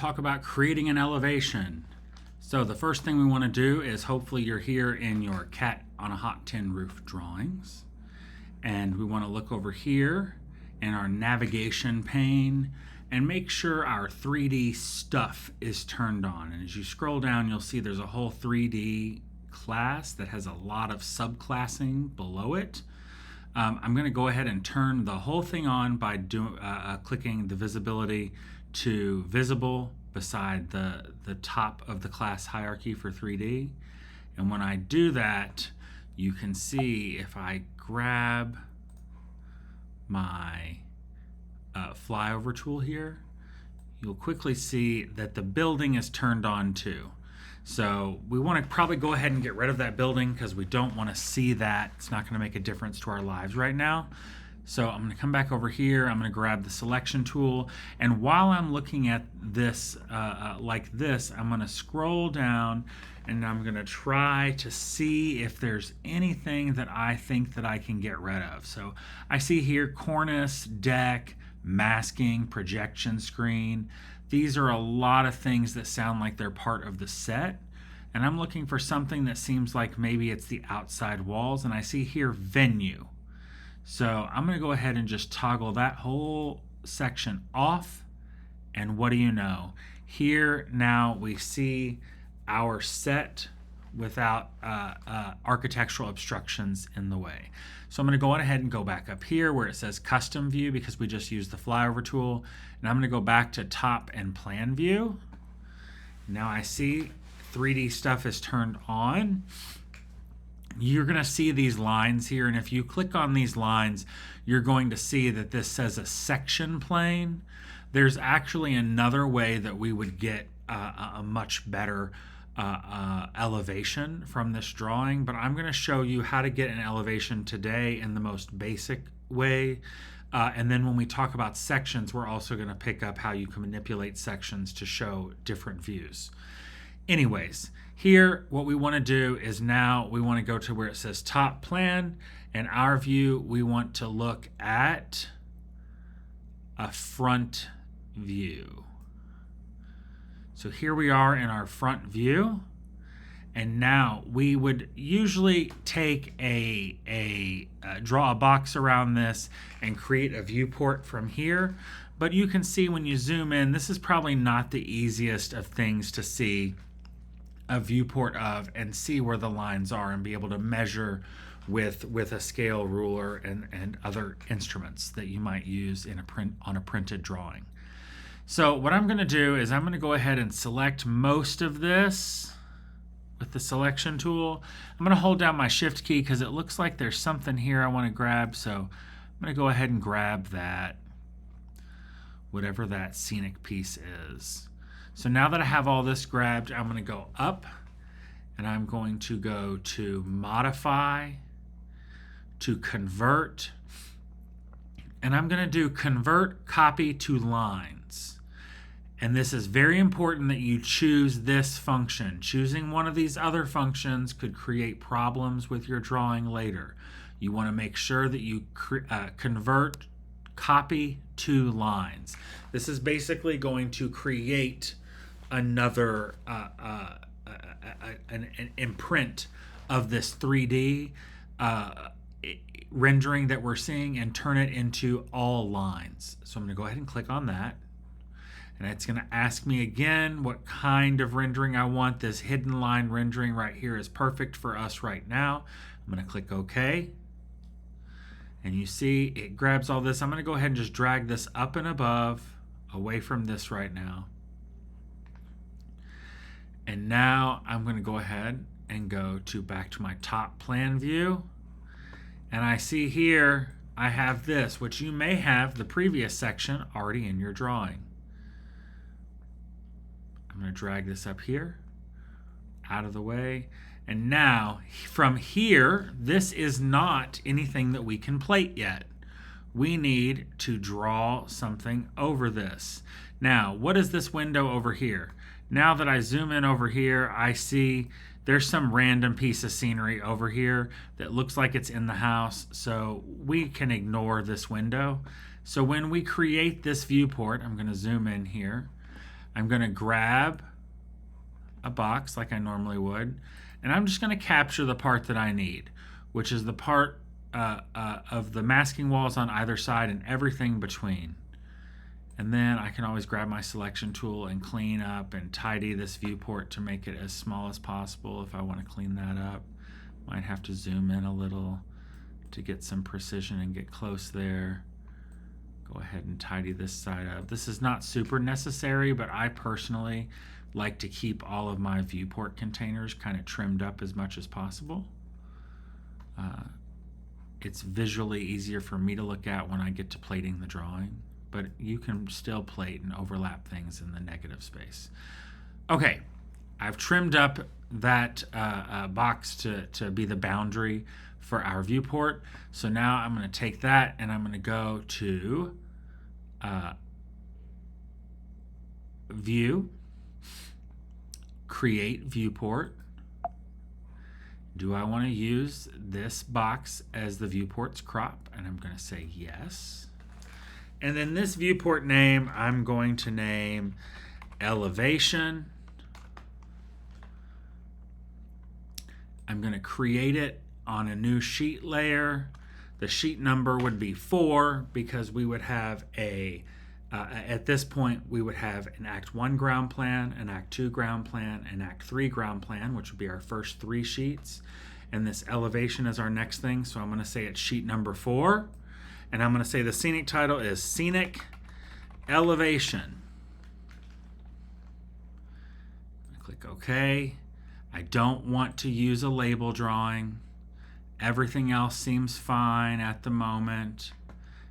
Talk about creating an elevation. So the first thing we want to do is, hopefully you're here in your cat on a hot tin roof drawings, and we want to look over here in our navigation pane and make sure our 3D stuff is turned on. And as you scroll down, you'll see there's a whole 3D class that has a lot of subclassing below it. I'm going to go ahead and turn the whole thing on by clicking the visibility to visible beside the top of the class hierarchy for 3D. And when I do that, you can see if I grab my flyover tool here, you'll quickly see that the building is turned on too. So we want to probably go ahead and get rid of that building because we don't want to see that. It's not going to make a difference to our lives right now. So I'm going to come back over here. I'm going to grab the selection tool. And while I'm looking at this like this, I'm going to scroll down and I'm going to try to see if there's anything that I think that I can get rid of. So I see here cornice, deck, masking, projection screen. These are a lot of things that sound like they're part of the set. And I'm looking for something that seems like maybe it's the outside walls. And I see here venue. So I'm going to go ahead and just toggle that whole section off. And what do you know? Here now we see our set without architectural obstructions in the way. So I'm going to go on ahead and go back up here where it says custom view because we just used the flyover tool. And I'm going to go back to top and plan view. Now I see 3D stuff is turned on. You're going to see these lines here, and if you click on these lines, you're going to see that this says a section plane. There's actually another way that we would get a much better elevation from this drawing, but I'm going to show you how to get an elevation today in the most basic way. And then when we talk about sections, we're also going to pick up how you can manipulate sections to show different views. Anyways, here what we want to do is now we want to go to where it says top plan, and our view we want to look at a front view. So here we are in our front view, and now we would usually take draw a box around this and create a viewport from here. But you can see when you zoom in, this is probably not the easiest of things to see a viewport of and see where the lines are and be able to measure with a scale ruler and other instruments that you might use in on a printed drawing. So what I'm going to do is I'm going to go ahead and select most of this with the selection tool. I'm going to hold down my shift key because it looks like there's something here I want to grab. So I'm going to go ahead and grab that, whatever that scenic piece is. So now that I have all this grabbed, I'm going to go up and I'm going to go to modify, to convert, and I'm going to do convert copy to lines. And this is very important that you choose this function. Choosing one of these other functions could create problems with your drawing later. You want to make sure that you convert copy to lines. This is basically going to create another an imprint of this 3D rendering that we're seeing and turn it into all lines. So I'm going to go ahead and click on that. And it's going to ask me again what kind of rendering I want. This hidden line rendering right here is perfect for us right now. I'm going to click OK. And you see it grabs all this. I'm going to go ahead and just drag this up and above, away from this right now. And now I'm going to go ahead and go back to my top plan view. And I see here I have this, which you may have the previous section already in your drawing. I'm going to drag this up here, out of the way. And now from here, this is not anything that we can plate yet. We need to draw something over this. Now, what is this window over here? Now that I zoom in over here, I see there's some random piece of scenery over here that looks like it's in the house, so we can ignore this window. So when we create this viewport, I'm going to zoom in here. I'm going to grab a box like I normally would, and I'm just going to capture the part that I need, which is the part of the masking walls on either side and everything between. And then I can always grab my selection tool and clean up and tidy this viewport to make it as small as possible if I want to clean that up. Might have to zoom in a little to get some precision and get close there. Go ahead and tidy this side up. This is not super necessary, but I personally like to keep all of my viewport containers kind of trimmed up as much as possible. It's visually easier for me to look at when I get to plating the drawing, but you can still plate and overlap things in the negative space. Okay, I've trimmed up that box to be the boundary for our viewport. So now I'm going to take that and I'm going to go to View, Create Viewport. Do I want to use this box as the viewport's crop? And I'm going to say yes. And then this viewport name, I'm going to name Elevation. I'm going to create it on a new sheet layer. The sheet number would be 4 because we would have at this point, we would have an Act 1 ground plan, an Act 2 ground plan, an Act 3 ground plan, which would be our first 3 sheets. And this elevation is our next thing. So I'm going to say it's sheet number 4. And I'm going to say the scenic title is Scenic Elevation. Click OK. I don't want to use a label drawing. Everything else seems fine at the moment.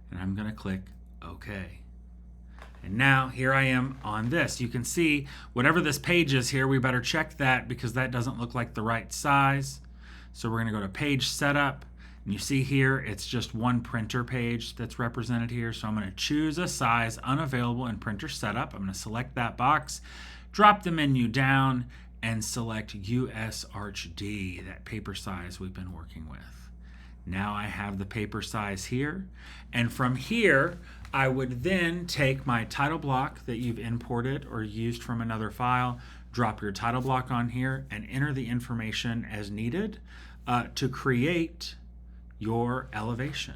And I'm going to click OK. And now here I am on this. You can see whatever this page is here, we better check that because that doesn't look like the right size. So we're going to go to Page Setup. And you see here, it's just one printer page that's represented here. So I'm going to choose a size unavailable in Printer Setup. I'm going to select that box, drop the menu down, and select US Arch D, that paper size we've been working with. Now I have the paper size here. And from here, I would then take my title block that you've imported or used from another file, drop your title block on here, and enter the information as needed to create your elevation.